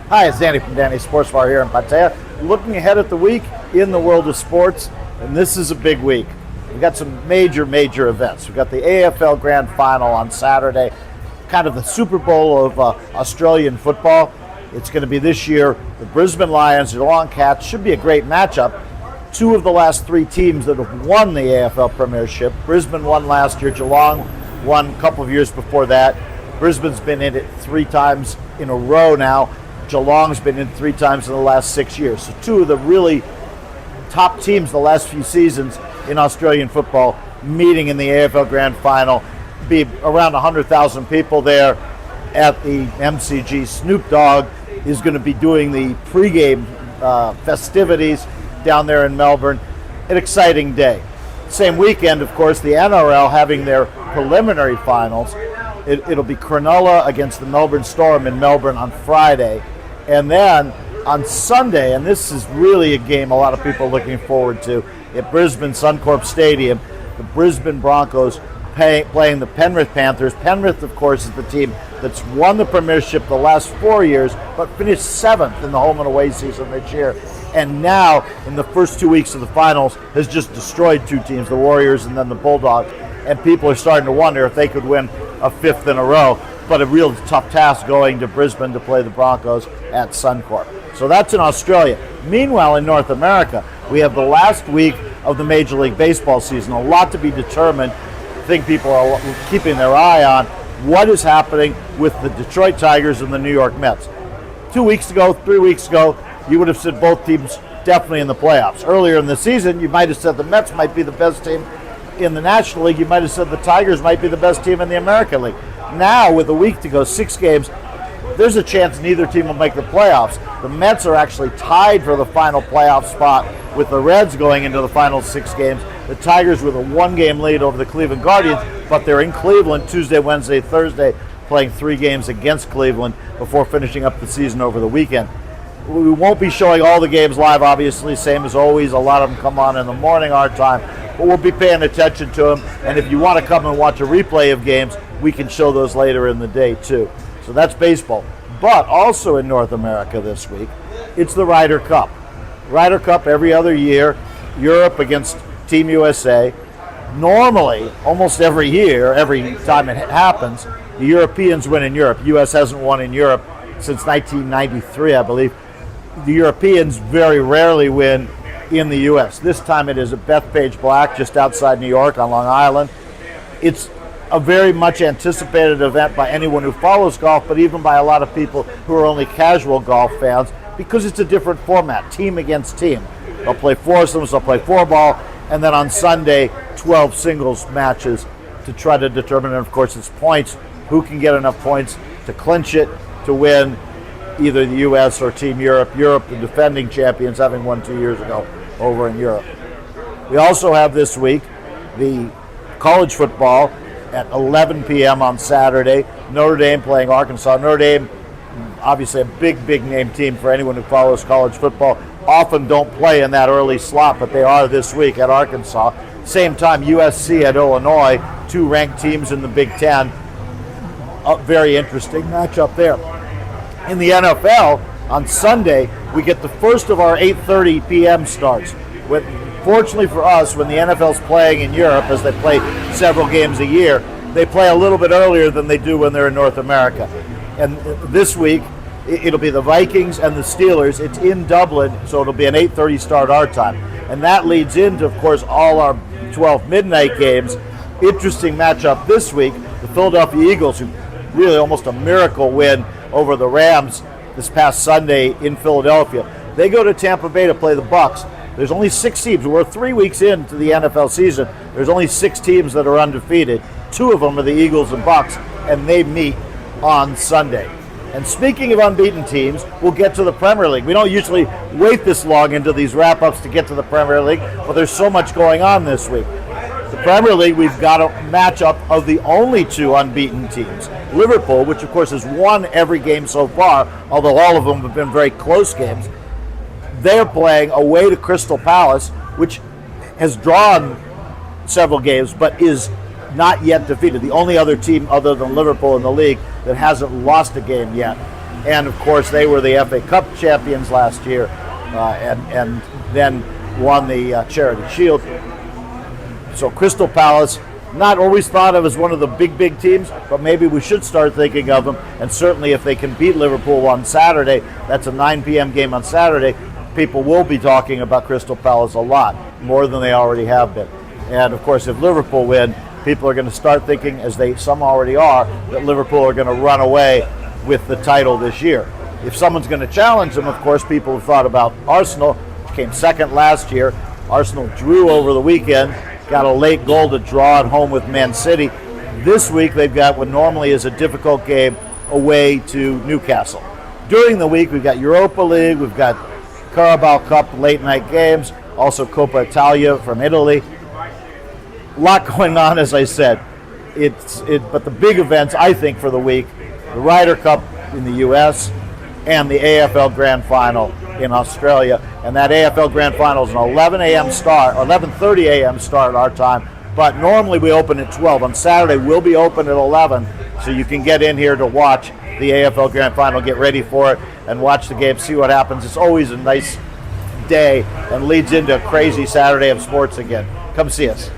Hi, it's Danny from Danny Sports Bar here in Pattaya. Looking ahead at the week in the world of sports, and this is a big week. We've got some major events. We've got the AFL Grand Final on Saturday, kind of the Super Bowl of Australian football. It's going to be this year the Brisbane Lions, the Geelong Cats. Should be a great matchup. Two of the last three teams that have won the AFL Premiership. Brisbane won last year, Geelong won a couple of years before that. Brisbane's been in it 3 times in a row now. Geelong's been in 3 times in the last 6 years. So two of the really top teams the last few seasons in Australian football meeting in the AFL Grand Final. Be around 100,000 people there at the MCG. Snoop Dogg is going to be doing the pregame festivities down there in Melbourne. An exciting day. Same weekend, of course, the NRL having their preliminary finals. It'll be Cronulla against the Melbourne Storm in Melbourne on Friday. And then on Sunday, and this is really a game a lot of people are looking forward to, at Brisbane Suncorp Stadium, the Brisbane Broncos playing the Penrith Panthers. Penrith, of course, is the team that's won the premiership the last 4 years, but finished 7th in the home and away season this year. And now, in the first 2 weeks of the finals, has just destroyed 2 teams, the Warriors and then the Bulldogs. And people are starting to wonder if they could win a 5th in a row. But a real tough task going to Brisbane to play the Broncos at Suncorp. So that's in Australia. Meanwhile, in North America, we have the last week of the Major League Baseball season. A lot to be determined. I think people are keeping their eye on what is happening with the Detroit Tigers and the New York Mets. 2 weeks ago, 3 weeks ago, you would have said both teams definitely in the playoffs. Earlier in the season, you might have said the Mets might be the best team in the National League. You might have said the Tigers might be the best team in the American League. Now, with a week to go, 6 games, there's a chance neither team will make the playoffs. The Mets are actually tied for the final playoff spot with the Reds going into the final 6 games. The Tigers with a 1-game lead over the Cleveland Guardians, but they're in Cleveland Tuesday, Wednesday, Thursday, playing 3 games against Cleveland before finishing up the season over the weekend. We won't be showing all the games live, obviously, same as always. A lot of them come on in the morning, our time, but we'll be paying attention to them. And if you want to come and watch a replay of games, we can show those later in the day, too. So that's baseball. But also in North America this week, it's the Ryder Cup. Ryder Cup every other year, Europe against Team USA. Normally, almost every year, every time it happens, the Europeans win in Europe. U.S. hasn't won in Europe since 1993, I believe. The Europeans very rarely win in the U.S. This time it is at Bethpage Black, just outside New York on Long Island. It's a very much anticipated event by anyone who follows golf, but even by a lot of people who are only casual golf fans, because it's a different format, team against team. They'll play foursomes, they'll play 4-ball, and then on Sunday, 12 singles matches to try to determine, and of course it's points, who can get enough points to clinch it, to win either the U.S. or Team Europe. Europe, the defending champions, having won 2 years ago over in Europe. We also have this week the college football at 11 p.m. on Saturday. Notre Dame playing Arkansas. Notre Dame, obviously a big name team for anyone who follows college football. Often don't play in that early slot, but they are this week at Arkansas. Same time, USC at Illinois, 2 ranked teams in the Big Ten. A very interesting matchup there. In the NFL, on Sunday, we get the first of our 8:30 p.m. starts. Fortunately for us, when the NFL's playing in Europe, as they play several games a year, they play a little bit earlier than they do when they're in North America. And this week, it'll be the Vikings and the Steelers. It's in Dublin, so it'll be an 8:30 start our time. And that leads into, of course, all our 12 midnight games. Interesting matchup this week. The Philadelphia Eagles, who really almost a miracle win over the Rams this past Sunday in Philadelphia. They go to Tampa Bay to play the Bucks. There's only 6 teams. We're 3 weeks into the NFL season. There's only 6 teams that are undefeated. 2 of them are the Eagles and Bucks, and they meet on Sunday. And speaking of unbeaten teams, we'll get to the Premier League. We don't usually wait this long into these wrap-ups to get to the Premier League, but there's so much going on this week. The Premier League, we've got a matchup of the only 2 unbeaten teams. Liverpool, which of course has won every game so far, although all of them have been very close games. They're playing away to Crystal Palace, which has drawn several games, but is not yet defeated. The only other team other than Liverpool in the league that hasn't lost a game yet. and of course they were the FA Cup champions last year, and then won the Charity Shield. So Crystal Palace, not always thought of as one of the big teams, but maybe we should start thinking of them. And certainly if they can beat Liverpool on Saturday, that's a 9 p.m. game on Saturday, people will be talking about Crystal Palace a lot, more than they already have been. And of course, if Liverpool win, people are going to start thinking, as some already are, that Liverpool are going to run away with the title this year. If someone's going to challenge them, of course, people have thought about Arsenal, which came second last year. Arsenal drew over the weekend, got a late goal to draw at home with Man City. This week they've got what normally is a difficult game away to Newcastle. During the week we've got Europa League, we've got Carabao Cup late night games, also Coppa Italia from Italy. A lot going on, as I said. But the big events, I think, for the week, the Ryder Cup in the U.S. and the AFL Grand Final in Australia. And that AFL Grand Final is an 11 a.m. start, or 11:30 a.m. start our time. But normally we open at 12. On Saturday, we'll be open at 11, so you can get in here to watch the AFL Grand Final, get ready for it, and watch the game, see what happens. It's always a nice day and leads into a crazy Saturday of sports again. Come see us.